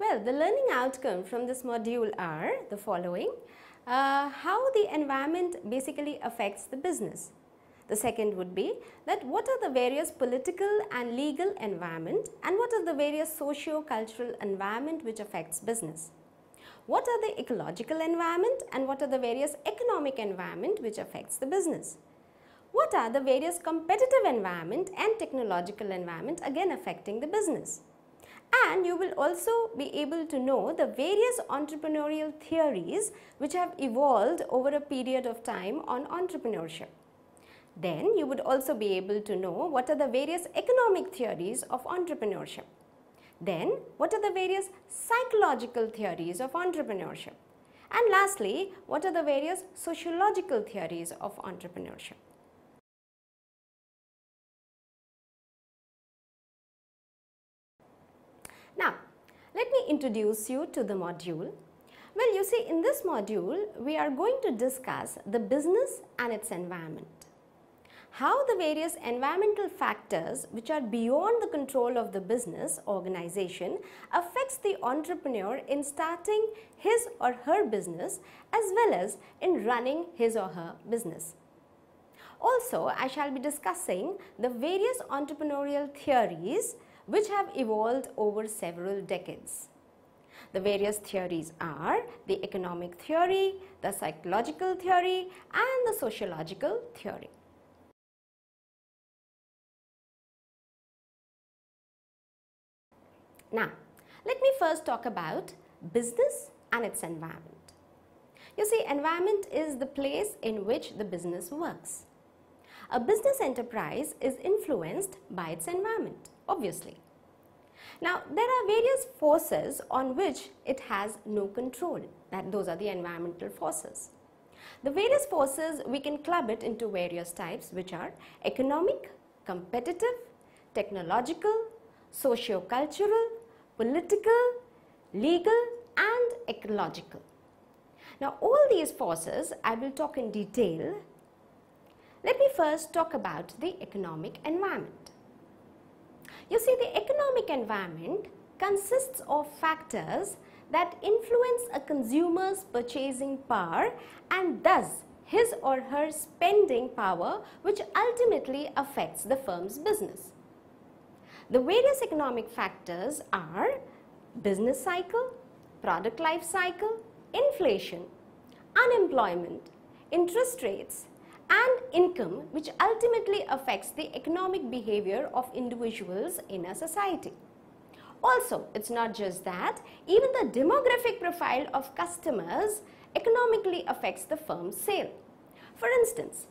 Well, the learning outcome from this module are the following. How the environment basically affects the business. The second would be that what are the various political and legal environment and what are the various socio-cultural environment which affects business. What are the ecological environment and what are the various economic environment which affects the business. What are the various competitive environment and technological environment again affecting the business. And you will also be able to know the various entrepreneurial theories which have evolved over a period of time on entrepreneurship. Then you would also be able to know what are the various economic theories of entrepreneurship. Then what are the various psychological theories of entrepreneurship. And lastly, what are the various sociological theories of entrepreneurship. Now, let me introduce you to the module. Well, you see, in this module, we are going to discuss the business and its environment. How the various environmental factors which are beyond the control of the business organization affects the entrepreneur in starting his or her business as well as in running his or her business. Also, I shall be discussing the various entrepreneurial theories which have evolved over several decades. The various theories are the economic theory, the psychological theory and the sociological theory. Now, let me first talk about business and its environment. You see, environment is the place in which the business works. A business enterprise is influenced by its environment, obviously. Now, there are various forces on which it has no control. Those are the environmental forces. The various forces, we can club it into various types, which are economic, competitive, technological, socio-cultural, political, legal and ecological. Now, all these forces I will talk in detail. Let me first talk about the economic environment. You see, the economic environment consists of factors that influence a consumer's purchasing power and thus his or her spending power, which ultimately affects the firm's business. The various economic factors are business cycle, product life cycle, inflation, unemployment, interest rates and income, which ultimately affects the economic behavior of individuals in a society. Also, it's not just that, even the demographic profile of customers economically affects the firm's sale. For instance,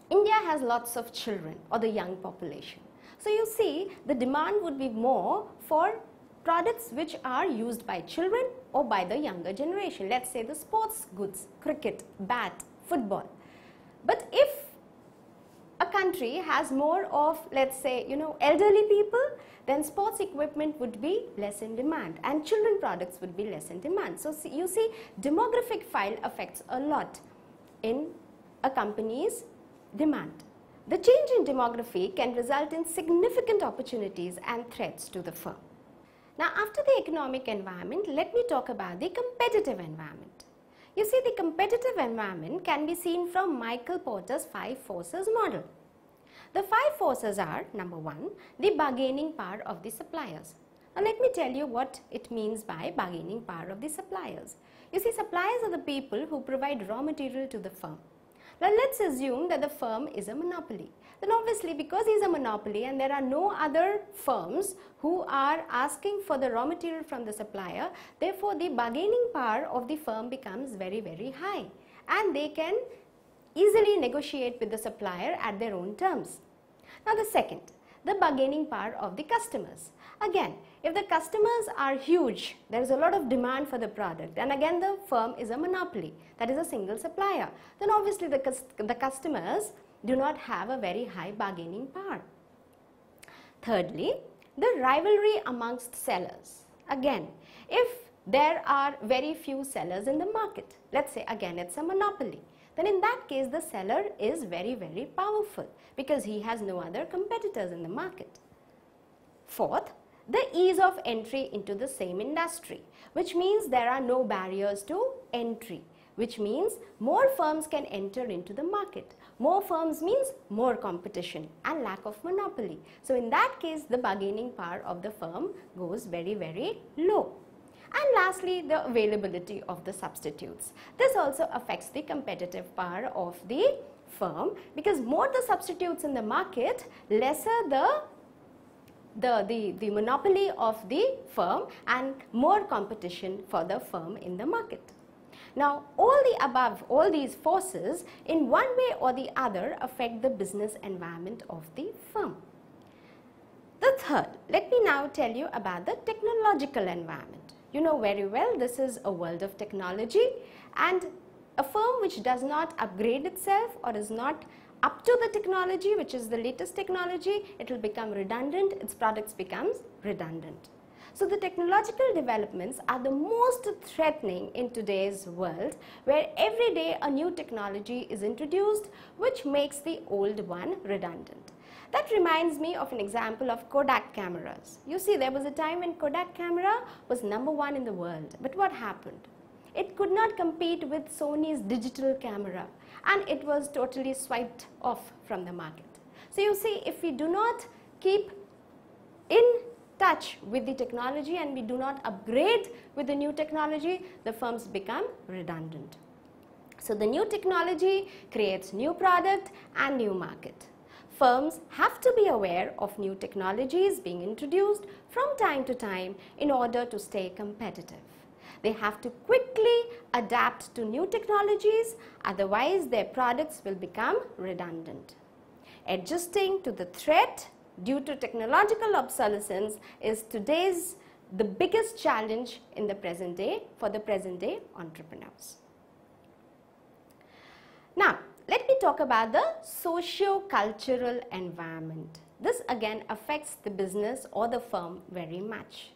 India has lots of children or the young population. So you see, the demand would be more for products which are used by children or by the younger generation. Let's say the sports goods, cricket, bat, football. But if a country has more of, let's say, elderly people, then sports equipment would be less in demand and children products would be less in demand. So you see, demographic file affects a lot in a company's demand. The change in demography can result in significant opportunities and threats to the firm. Now, after the economic environment, let me talk about the competitive environment. You see, the competitive environment can be seen from Michael Porter's 5 forces model. The 5 forces are, number 1, the bargaining power of the suppliers. Now, let me tell you what it means by bargaining power of the suppliers. You see, suppliers are the people who provide raw material to the firm. Now, let's assume that the firm is a monopoly. Then obviously, because he is a monopoly and there are no other firms who are asking for the raw material from the supplier, therefore, the bargaining power of the firm becomes very, very high and they can easily negotiate with the supplier at their own terms. Now, the second, the bargaining power of the customers. Again, if the customers are huge, there is a lot of demand for the product and again the firm is a monopoly, that is a single supplier, then obviously the customers do not have a very high bargaining power. Thirdly, the rivalry amongst sellers. Again, if there are very few sellers in the market, let's say again it's a monopoly, then in that case the seller is very, very powerful because he has no other competitors in the market. Fourth, the ease of entry into the same industry, which means there are no barriers to entry, which means more firms can enter into the market. More firms means more competition and lack of monopoly. So in that case, the bargaining power of the firm goes very, very low. And lastly, the availability of the substitutes. This also affects the competitive power of the firm, because more the substitutes in the market, lesser the monopoly of the firm and more competition for the firm in the market. Now, all these forces in one way or the other affect the business environment of the firm. The third, let me now tell you about the technological environment. You know very well this is a world of technology, and a firm which does not upgrade itself or is not up to the technology, which is the latest technology, it will become redundant, its products becomes redundant. So the technological developments are the most threatening in today's world, where every day a new technology is introduced which makes the old one redundant. That reminds me of an example of Kodak cameras. You see, there was a time when Kodak camera was #1 in the world, but what happened? It could not compete with Sony's digital camera, and it was totally swiped off from the market. So you see, if we do not keep in touch with the technology and we do not upgrade with the new technology, the firms become redundant. So the new technology creates new product and new market. Firms have to be aware of new technologies being introduced from time to time in order to stay competitive. They have to quickly adapt to new technologies, otherwise their products will become redundant. Adjusting to the threat due to technological obsolescence is the biggest challenge in the present day for the present day entrepreneurs. Now, let me talk about the socio-cultural environment. This again affects the business or the firm very much.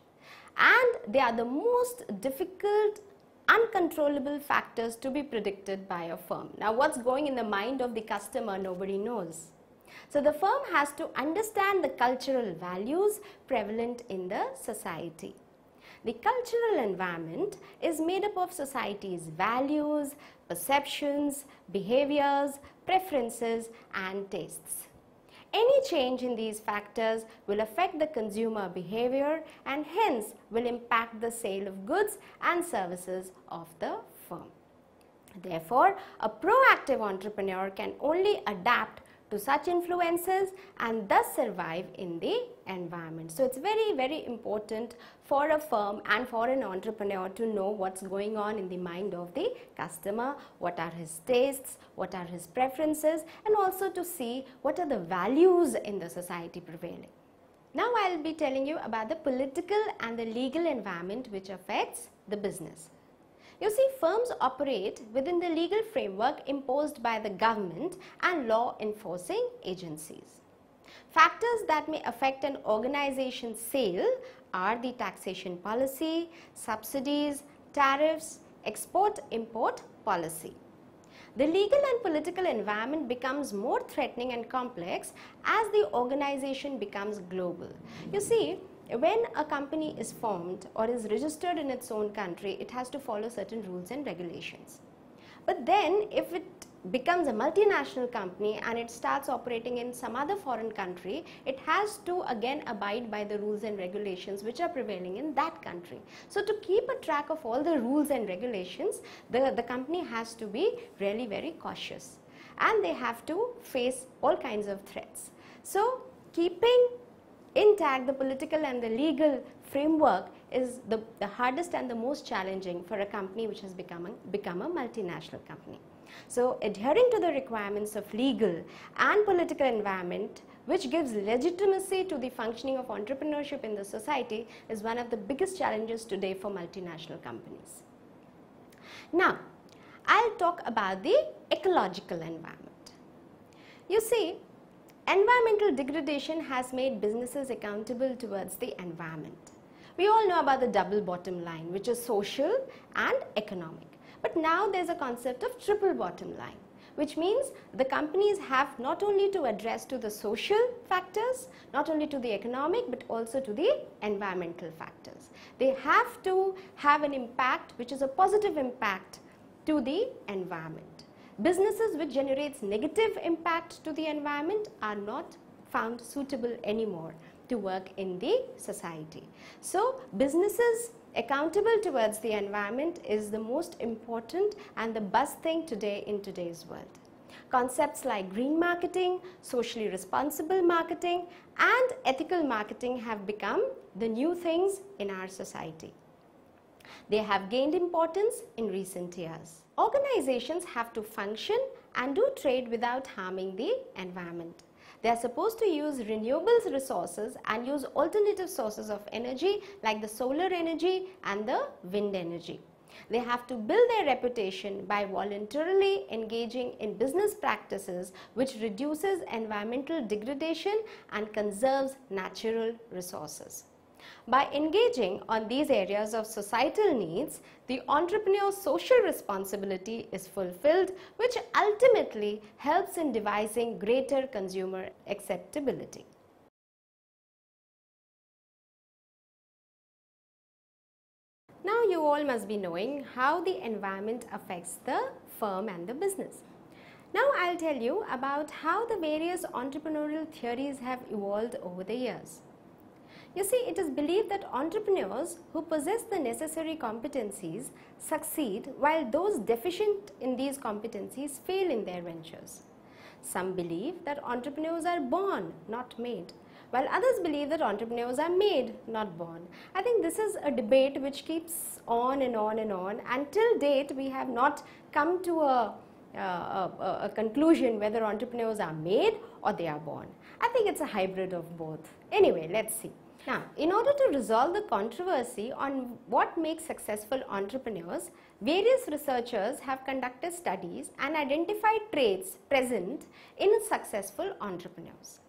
And they are the most difficult, uncontrollable factors to be predicted by a firm. Now, what's going in the mind of the customer, nobody knows. So the firm has to understand the cultural values prevalent in the society. The cultural environment is made up of society's values, perceptions, behaviors, preferences and tastes. Any change in these factors will affect the consumer behavior and hence will impact the sale of goods and services of the firm. Therefore, a proactive entrepreneur can only adapt to such influences and thus survive in the environment. So it's very, very important for a firm and for an entrepreneur to know what's going on in the mind of the customer, what are his tastes, what are his preferences, and also to see what are the values in the society prevailing. Now I'll be telling you about the political and the legal environment which affects the business. You see, firms operate within the legal framework imposed by the government and law enforcing agencies. Factors that may affect an organization's sale are the taxation policy, subsidies, tariffs, export-import policy. The legal and political environment becomes more threatening and complex as the organization becomes global. You see, when a company is formed or is registered in its own country, it has to follow certain rules and regulations. But then if it becomes a multinational company and it starts operating in some other foreign country, it has to again abide by the rules and regulations which are prevailing in that country. So to keep a track of all the rules and regulations, the company has to be really very cautious and they have to face all kinds of threats. So keeping intact the political and the legal framework is the hardest and the most challenging for a company which has become a multinational company. So adhering to the requirements of legal and political environment which gives legitimacy to the functioning of entrepreneurship in the society is one of the biggest challenges today for multinational companies. Now, I'll talk about the ecological environment. You see, environmental degradation has made businesses accountable towards the environment. We all know about the double bottom line, which is social and economic. But now there's a concept of triple bottom line, which means the companies have not only to address to the social factors, not only to the economic, but also to the environmental factors. They have to have an impact which is a positive impact to the environment. Businesses which generates negative impact to the environment are not found suitable anymore to work in the society. So businesses accountable towards the environment is the most important and the buzz thing today in today's world. Concepts like green marketing, socially responsible marketing and ethical marketing have become the new things in our society. They have gained importance in recent years. Organizations have to function and do trade without harming the environment. They are supposed to use renewable resources and use alternative sources of energy like the solar energy and the wind energy. They have to build their reputation by voluntarily engaging in business practices which reduces environmental degradation and conserves natural resources. By engaging on these areas of societal needs, the entrepreneur's social responsibility is fulfilled, which ultimately helps in devising greater consumer acceptability. Now you all must be knowing how the environment affects the firm and the business. Now I'll tell you about how the various entrepreneurial theories have evolved over the years. You see, it is believed that entrepreneurs who possess the necessary competencies succeed while those deficient in these competencies fail in their ventures. Some believe that entrepreneurs are born, not made, while others believe that entrepreneurs are made, not born. I think this is a debate which keeps on and on and on. Until date, we have not come to a conclusion whether entrepreneurs are made or they are born. I think it's a hybrid of both. Anyway, let's see. Now, in order to resolve the controversy on what makes successful entrepreneurs, various researchers have conducted studies and identified traits present in successful entrepreneurs.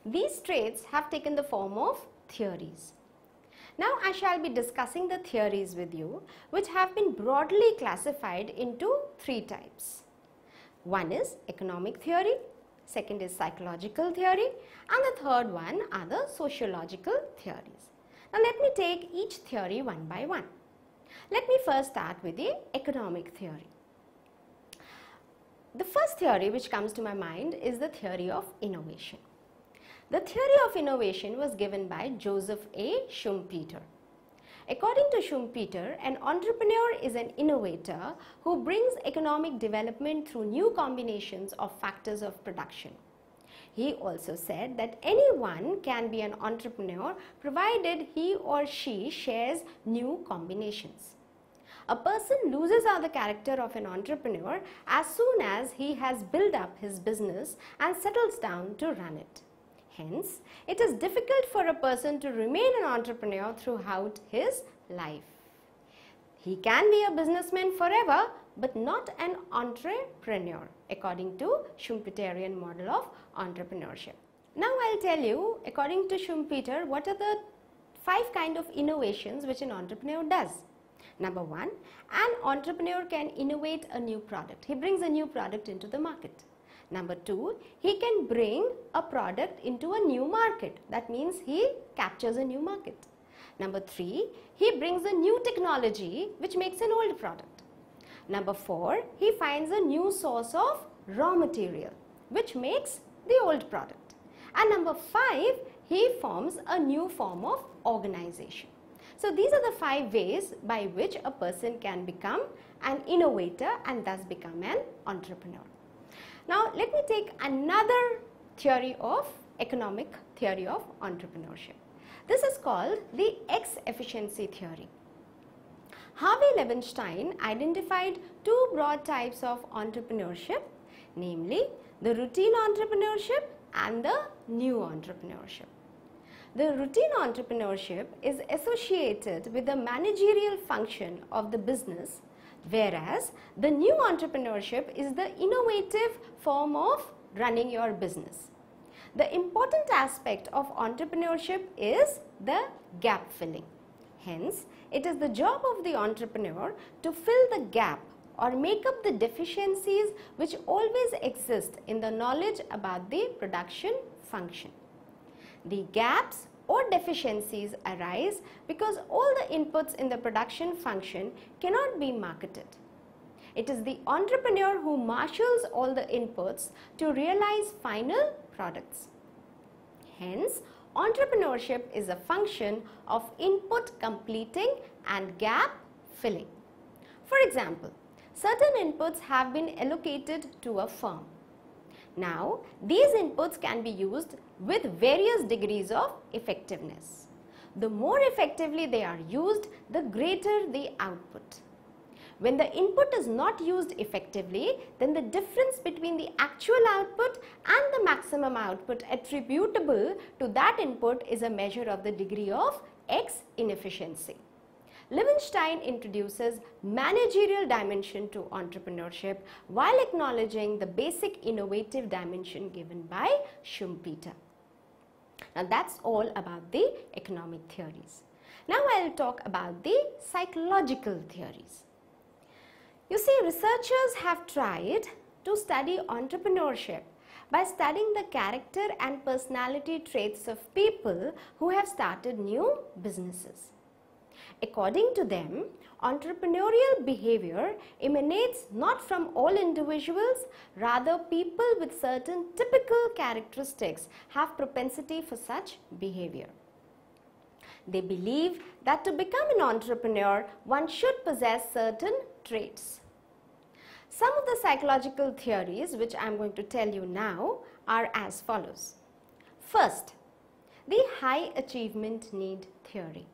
These traits have taken the form of theories. Now, I shall be discussing the theories with you, which have been broadly classified into three types. One is economic theory, second is psychological theory, and the third one are the sociological theories. Now let me take each theory one by one. Let me first start with the economic theory. The first theory which comes to my mind is the theory of innovation. The theory of innovation was given by Joseph A. Schumpeter. According to Schumpeter, an entrepreneur is an innovator who brings economic development through new combinations of factors of production. He also said that anyone can be an entrepreneur provided he or she shares new combinations. A person loses out the character of an entrepreneur as soon as he has built up his business and settles down to run it. Hence, it is difficult for a person to remain an entrepreneur throughout his life. He can be a businessman forever, but not an entrepreneur, according to Schumpeterian model of entrepreneurship. Now I'll tell you, according to Schumpeter, what are the 5 kinds of innovations which an entrepreneur does. Number 1, an entrepreneur can innovate a new product. He brings a new product into the market. Number 2, he can bring a product into a new market. That means he captures a new market. Number 3, he brings a new technology which makes an old product. Number 4, he finds a new source of raw material which makes the old product. And number 5, he forms a new form of organization. So these are the 5 ways by which a person can become an innovator and thus become an entrepreneur. Now let me take another theory of economic theory of entrepreneurship. This is called the X-efficiency theory. Harvey Levenstein identified 2 broad types of entrepreneurship, namely the routine entrepreneurship and the new entrepreneurship. The routine entrepreneurship is associated with the managerial function of the business, whereas the new entrepreneurship is the innovative form of running your business. The important aspect of entrepreneurship is the gap filling. Hence, it is the job of the entrepreneur to fill the gap or make up the deficiencies which always exist in the knowledge about the production function. The gaps or deficiencies arise because all the inputs in the production function cannot be marketed. It is the entrepreneur who marshals all the inputs to realize final products. Hence, entrepreneurship is a function of input completing and gap filling. For example, certain inputs have been allocated to a firm. Now, these inputs can be used with various degrees of effectiveness. The more effectively they are used, the greater the output. When the input is not used effectively, then the difference between the actual output and the maximum output attributable to that input is a measure of the degree of X inefficiency. Levenshtein introduces managerial dimension to entrepreneurship while acknowledging the basic innovative dimension given by Schumpeter. Now that's all about the economic theories. Now I'll talk about the psychological theories. You see, researchers have tried to study entrepreneurship by studying the character and personality traits of people who have started new businesses. According to them, entrepreneurial behavior emanates not from all individuals, rather people with certain typical characteristics have propensity for such behavior. They believe that to become an entrepreneur, one should possess certain traits. Some of the psychological theories which I am going to tell you now are as follows. First, the high achievement need theory.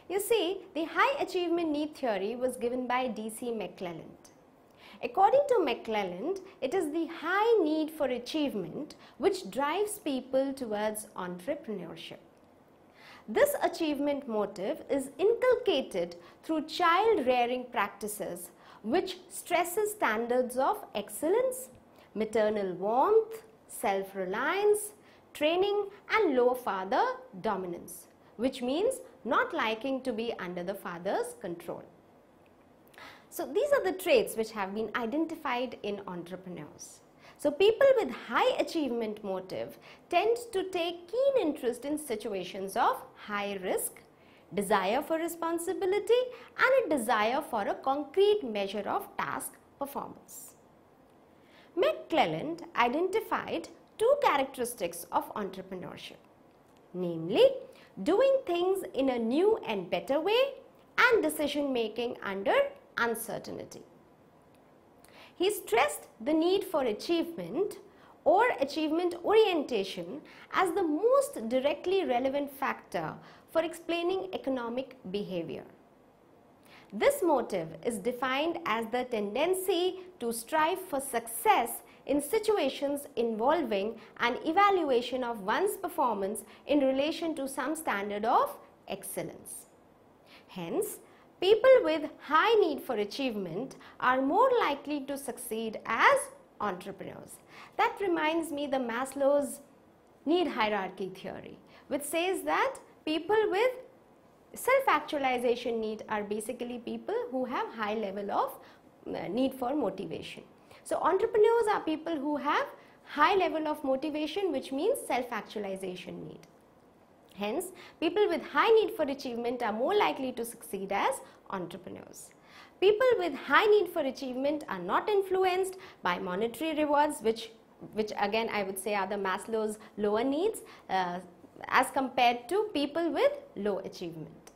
You see, the high achievement need theory was given by D.C. McClelland. According to McClelland, it is the high need for achievement which drives people towards entrepreneurship. This achievement motive is inculcated through child rearing practices which stresses standards of excellence, maternal warmth, self-reliance, training and low father dominance, which means not liking to be under the father's control. So these are the traits which have been identified in entrepreneurs. So people with high achievement motive tend to take keen interest in situations of high risk, desire for responsibility and a desire for a concrete measure of task performance. McClelland identified two characteristics of entrepreneurship, namely doing things in a new and better way and decision making under uncertainty. He stressed the need for achievement or achievement orientation as the most directly relevant factor for explaining economic behavior. This motive is defined as the tendency to strive for success in situations involving an evaluation of one's performance in relation to some standard of excellence. Hence, people with high need for achievement are more likely to succeed as entrepreneurs. That reminds me the Maslow's need hierarchy theory, which says that people with self-actualization need are basically people who have high level of need for motivation. So entrepreneurs are people who have high level of motivation, which means self-actualization need. Hence, people with high need for achievement are more likely to succeed as entrepreneurs. People with high need for achievement are not influenced by monetary rewards, which again I would say are the Maslow's lower needs as compared to people with low achievement.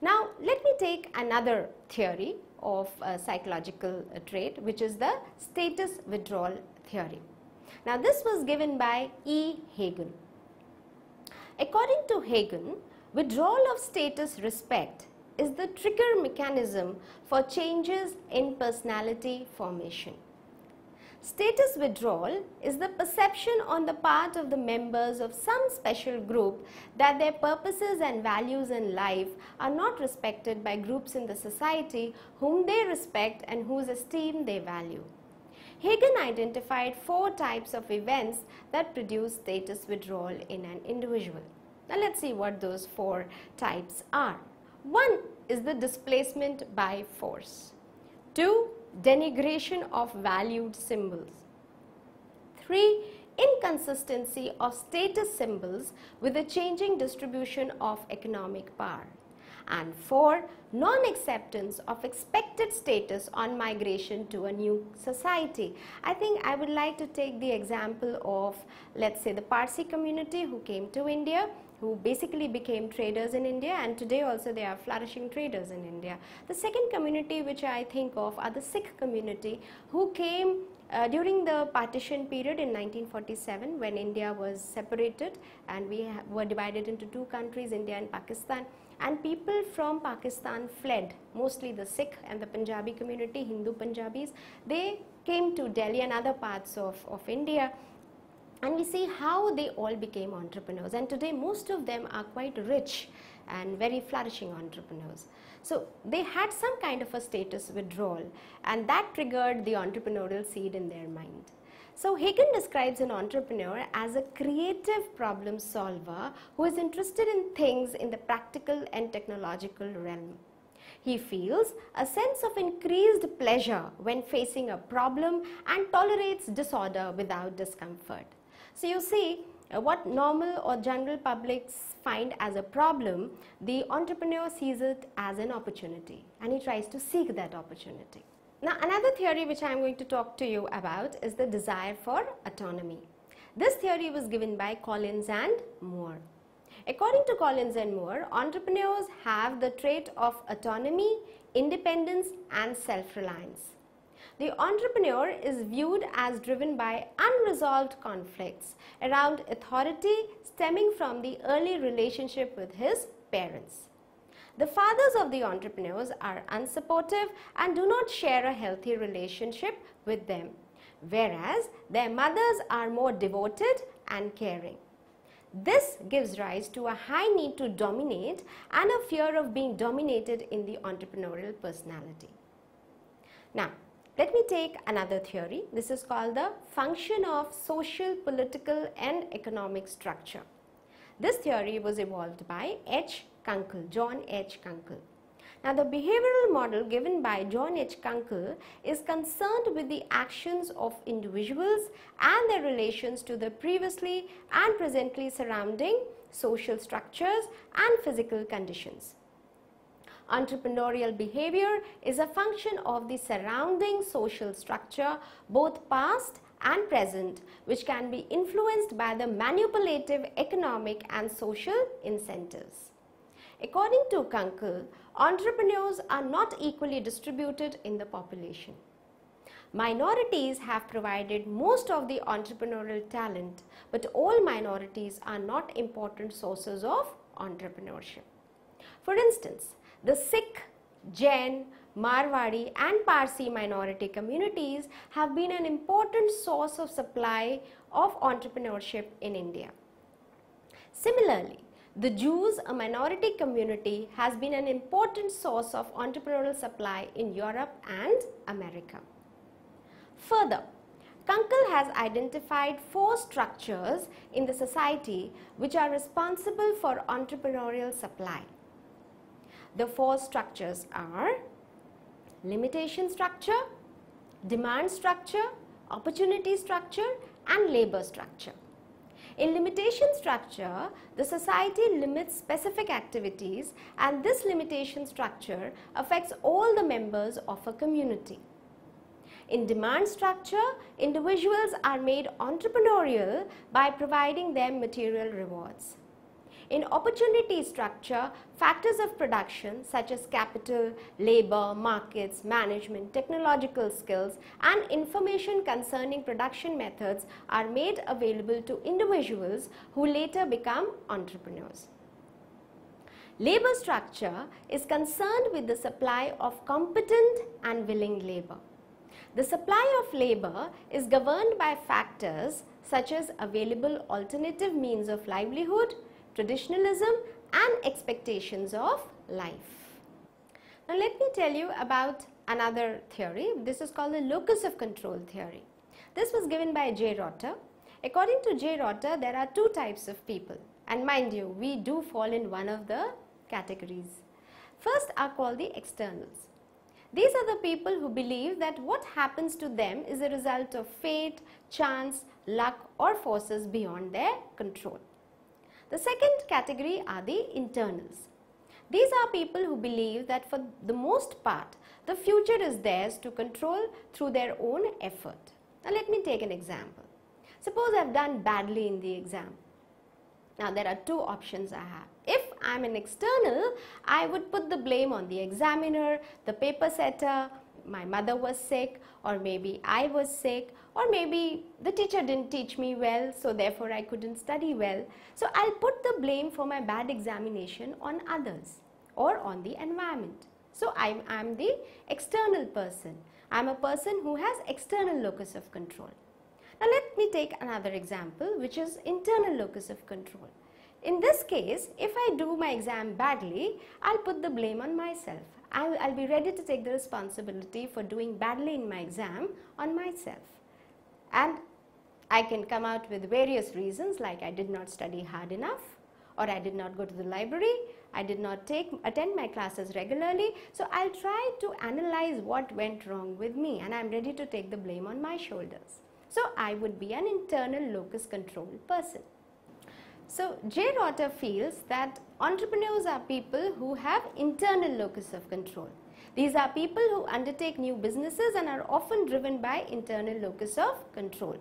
Now, let me take another theory of psychological trait, which is the status withdrawal theory. Now, this was given by E. Hagen. According to Hagen, withdrawal of status respect is the trigger mechanism for changes in personality formation. Status withdrawal is the perception on the part of the members of some special group that their purposes and values in life are not respected by groups in the society whom they respect and whose esteem they value. Hagen identified 4 types of events that produce status withdrawal in an individual. Now let's see what those 4 types are. 1 is the displacement by force. 2. Denigration of valued symbols. 3. Inconsistency of status symbols with the changing distribution of economic power. And 4. Non-acceptance of expected status on migration to a new society. I think I would like to take the example of, let's say, the Parsi community who came to India, who basically became traders in India, and today also they are flourishing traders in India. The second community which I think of are the Sikh community, who came during the partition period in 1947, when India was separated and we were divided into two countries, India and Pakistan, and people from Pakistan fled, mostly the Sikh and the Punjabi community, Hindu Punjabis. They came to Delhi and other parts of India, and we see how they all became entrepreneurs, and today most of them are quite rich and very flourishing entrepreneurs. So they had some kind of a status withdrawal, and that triggered the entrepreneurial seed in their mind. So Hagen describes an entrepreneur as a creative problem solver who is interested in things in the practical and technological realm. He feels a sense of increased pleasure when facing a problem and tolerates disorder without discomfort. So you see, what normal or general publics find as a problem, the entrepreneur sees it as an opportunity, and he tries to seek that opportunity. Now, another theory which I am going to talk to you about is the desire for autonomy. This theory was given by Collins and Moore. According to Collins and Moore, entrepreneurs have the trait of autonomy, independence and self-reliance. The entrepreneur is viewed as driven by unresolved conflicts around authority stemming from the early relationship with his parents. The fathers of the entrepreneurs are unsupportive and do not share a healthy relationship with them, whereas their mothers are more devoted and caring. This gives rise to a high need to dominate and a fear of being dominated in the entrepreneurial personality. Now, let me take another theory. This is called the function of social, political and economic structure. This theory was evolved by John H. Kunkel. Now, the behavioral model given by John H. Kunkel is concerned with the actions of individuals and their relations to the previously and presently surrounding social structures and physical conditions. Entrepreneurial behavior is a function of the surrounding social structure, both past and present, which can be influenced by the manipulative economic and social incentives. According to Kunkel, entrepreneurs are not equally distributed in the population. Minorities have provided most of the entrepreneurial talent, but all minorities are not important sources of entrepreneurship. For instance, the Sikh, Jain, Marwadi and Parsi minority communities have been an important source of supply of entrepreneurship in India. Similarly, the Jews, a minority community, has been an important source of entrepreneurial supply in Europe and America. Further, Kunkel has identified 4 structures in the society which are responsible for entrepreneurial supply. The 4 structures are limitation structure, demand structure, opportunity structure and labor structure. In limitation structure, the society limits specific activities, and this limitation structure affects all the members of a community. In demand structure, individuals are made entrepreneurial by providing them material rewards. In opportunity structure, factors of production such as capital, labor, markets, management, technological skills and information concerning production methods are made available to individuals who later become entrepreneurs. Labor structure is concerned with the supply of competent and willing labor. The supply of labor is governed by factors such as available alternative means of livelihood, traditionalism and expectations of life. Now let me tell you about another theory. This is called the locus of control theory. This was given by J. Rotter. According to J. Rotter, there are 2 types of people, and mind you, we do fall in one of the categories. First are called the externals. These are the people who believe that what happens to them is a result of fate, chance, luck or forces beyond their control. The second category are the internals. These are people who believe that for the most part, the future is theirs to control through their own effort. Now let me take an example. Suppose I have done badly in the exam. Now there are two options I have. If I am an external, I would put the blame on the examiner, the paper setter, my mother was sick, or maybe I was sick, or maybe the teacher didn't teach me well, so therefore I couldn't study well. So I'll put the blame for my bad examination on others or on the environment. So I'm the external person. I'm a person who has external locus of control. Now let me take another example, which is internal locus of control. In this case, if I do my exam badly, I'll put the blame on myself. I'll be ready to take the responsibility for doing badly in my exam on myself. And I can come out with various reasons, like I did not study hard enough, or I did not go to the library, I did not attend my classes regularly. So I'll try to analyze what went wrong with me, and I'm ready to take the blame on my shoulders. So I would be an internal locus control person. So J. Rotter feels that entrepreneurs are people who have internal locus of control. These are people who undertake new businesses and are often driven by internal locus of control.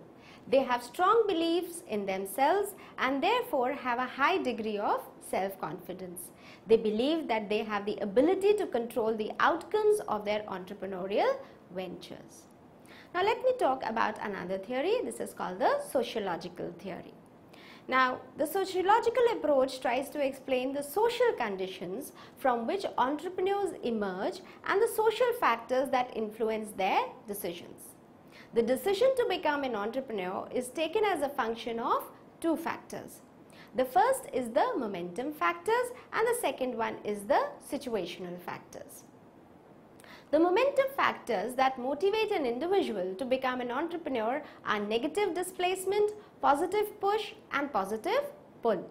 They have strong beliefs in themselves and therefore have a high degree of self-confidence. They believe that they have the ability to control the outcomes of their entrepreneurial ventures. Now let me talk about another theory. This is called the sociological theory. Now, the sociological approach tries to explain the social conditions from which entrepreneurs emerge and the social factors that influence their decisions. The decision to become an entrepreneur is taken as a function of two factors. The first is the momentum factors and the second one is the situational factors. The momentum factors that motivate an individual to become an entrepreneur are negative displacement, positive push and positive pull.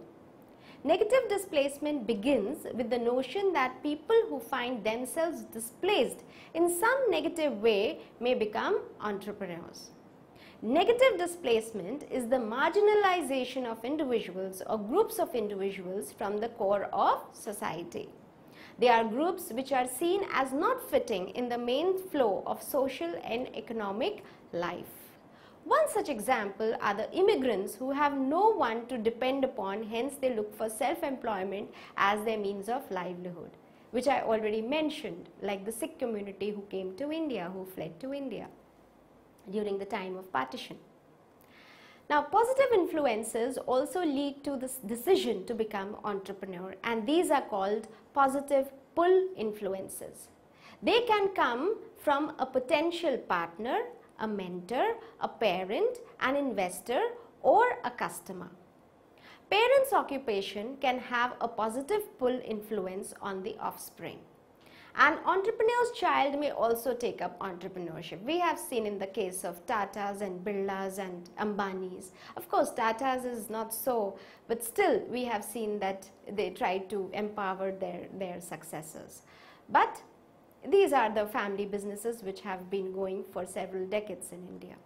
Negative displacement begins with the notion that people who find themselves displaced in some negative way may become entrepreneurs. Negative displacement is the marginalization of individuals or groups of individuals from the core of society. They are groups which are seen as not fitting in the main flow of social and economic life. One such example are the immigrants who have no one to depend upon, hence they look for self-employment as their means of livelihood, which I already mentioned, like the Sikh community who came to India, who fled to India during the time of partition. Now, positive influences also lead to this decision to become entrepreneur, and these are called positive pull influences. They can come from a potential partner, a mentor, a parent, an investor, or a customer. Parents' occupation can have a positive pull influence on the offspring. An entrepreneur's child may also take up entrepreneurship. We have seen in the case of Tatas and Birlas and Ambanis. Of course, Tatas is not so, but still we have seen that they try to empower their successors. But these are the family businesses which have been going for several decades in India.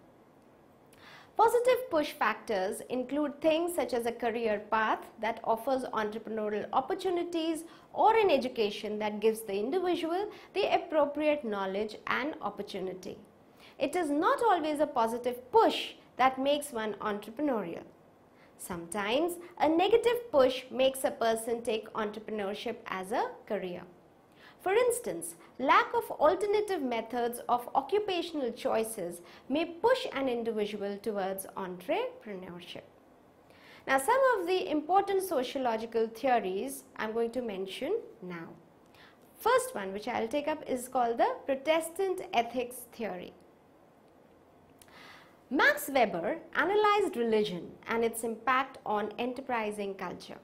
Positive push factors include things such as a career path that offers entrepreneurial opportunities or an education that gives the individual the appropriate knowledge and opportunity. It is not always a positive push that makes one entrepreneurial. Sometimes a negative push makes a person take entrepreneurship as a career. For instance, lack of alternative methods of occupational choices may push an individual towards entrepreneurship. Now, some of the important sociological theories I am going to mention now. First one which I will take up is called the Protestant ethics theory. Max Weber analyzed religion and its impact on enterprising culture.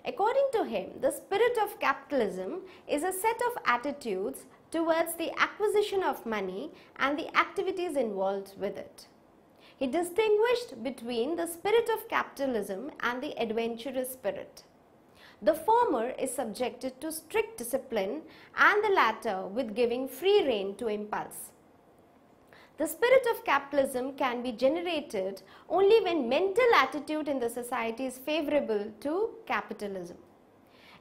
According to him, the spirit of capitalism is a set of attitudes towards the acquisition of money and the activities involved with it. He distinguished between the spirit of capitalism and the adventurous spirit. The former is subjected to strict discipline and the latter with giving free rein to impulse. The spirit of capitalism can be generated only when mental attitude in the society is favorable to capitalism.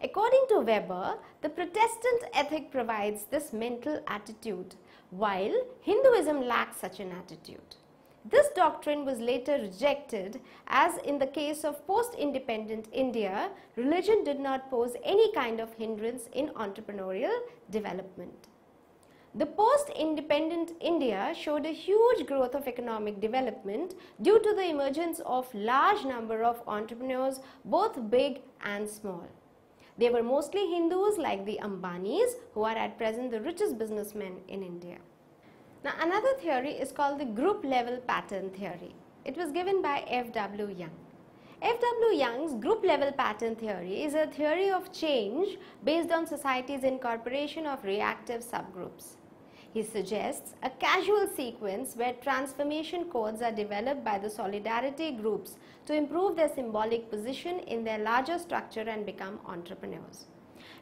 According to Weber, the Protestant ethic provides this mental attitude, while Hinduism lacks such an attitude. This doctrine was later rejected, as in the case of post-independent India, religion did not pose any kind of hindrance in entrepreneurial development. The post-independent India showed a huge growth of economic development due to the emergence of large number of entrepreneurs, both big and small. They were mostly Hindus like the Ambanis, who are at present the richest businessmen in India. Now, another theory is called the group level pattern theory. It was given by F.W. Young. F.W. Young's group level pattern theory is a theory of change based on society's incorporation of reactive subgroups. He suggests a casual sequence where transformation codes are developed by the solidarity groups to improve their symbolic position in their larger structure and become entrepreneurs.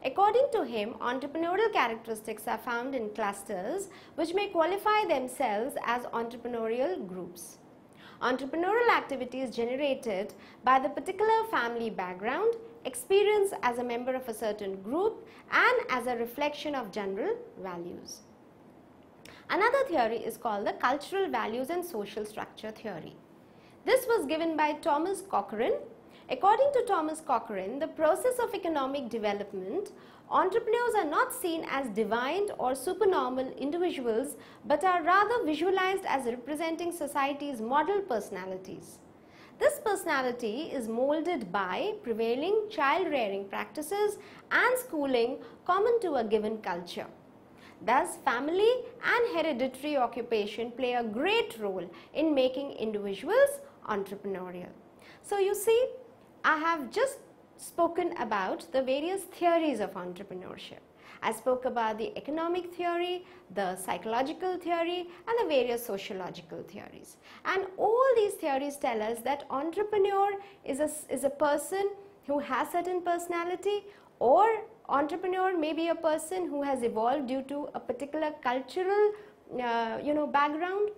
According to him, entrepreneurial characteristics are found in clusters which may qualify themselves as entrepreneurial groups. Entrepreneurial activity is generated by the particular family background, experience as a member of a certain group, and as a reflection of general values. Another theory is called the cultural values and social structure theory. This was given by Thomas Cochrane. According to Thomas Cochrane, the process of economic development, entrepreneurs are not seen as divine or supernormal individuals, but are rather visualized as representing society's model personalities. This personality is molded by prevailing child-rearing practices and schooling common to a given culture. Thus, family and hereditary occupation play a great role in making individuals entrepreneurial. So, you see, I have just spoken about the various theories of entrepreneurship. I spoke about the economic theory, the psychological theory, and the various sociological theories. And all these theories tell us that entrepreneur is a person who has certain personality, or entrepreneur may be a person who has evolved due to a particular cultural background,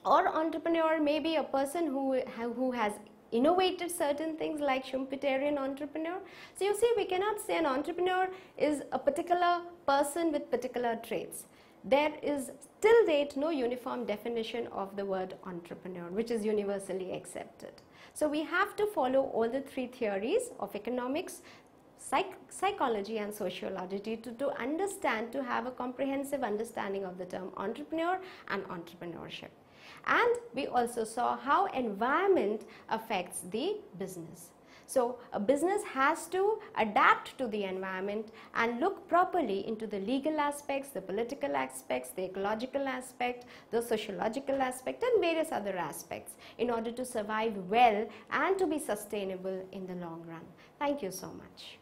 or entrepreneur may be a person who has innovated certain things like Schumpeterian entrepreneur. So you see, we cannot say an entrepreneur is a particular person with particular traits. There is till date no uniform definition of the word entrepreneur, which is universally accepted. So we have to follow all the three theories of economics, psychology and sociology to understand, to have a comprehensive understanding of the term entrepreneur and entrepreneurship. And we also saw how environment affects the business. So a business has to adapt to the environment and look properly into the legal aspects, the political aspects, the ecological aspect, the sociological aspect, and various other aspects in order to survive well and to be sustainable in the long run. Thank you so much.